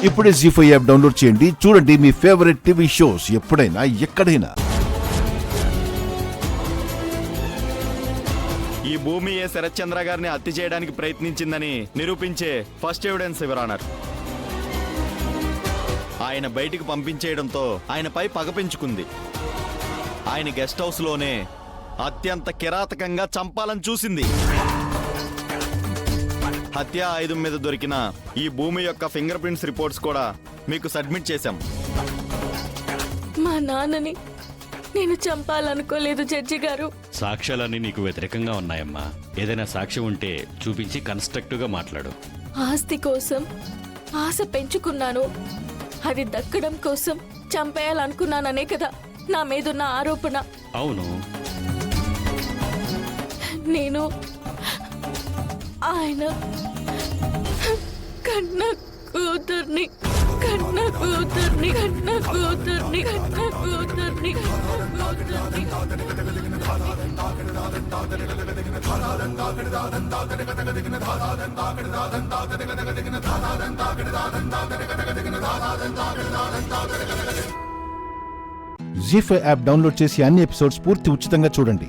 ఇప్పుడే జీ5 app download చేయండి. చూడండి మీ ఫేవరెట్ టీవీ షోస్ ఎప్పుడైనా ఎక్కడైనా. ఈ భూమి ఏ శరత్చంద్ర గారిని హత్య చేయడానికి ప్రయత్నించిందని నిరూపించే ఫస్ట్ ఎవిడెన్స్ యువర్ ఆనర్. ఆయన బయటికి పంపించేయడంతో ఆయనపై పగ పెంచుకుంది. ఆయన గెస్ట్ హౌస్ లోనే అత్యంత కిరాతకంగా చంపాలని చూసింది. హత్య ఆయుధం మీద దొరికిన ఈ భూమి యొక్క ఫింగర్ ప్రింట్స్ రిపోర్ట్స్ కూడా మీకు సబ్మిట్ చేశాం. మా నాన్నని నేను చంపాలనుకోలేదు జడ్జి గారు. సాక్ష్యాలన్నీ నీకు వ్యతిరేకంగా ఉన్నాయమ్మా. ఏదైనా సాక్ష్యం ఉంటే చూపించి కన్స్ట్రక్టివ్ గా మాట్లాడు. ఆస్తి కోసం ఆశ పెంచుకున్నాను, అది దక్కడం కోసం చంపేయాలనుకున్నాననే కదా నా మీదున్న ఆరోపణ. అవును, నేను ఆయన కన్న కూతుర్ని కన్న కూతుర్ని కన్న కూతుర్ని కన్న కూతుర్ని జీ5 యాప్ డౌన్లోడ్ చేసి అన్ని ఎపిసోడ్స్ పూర్తి ఉచితంగా చూడండి.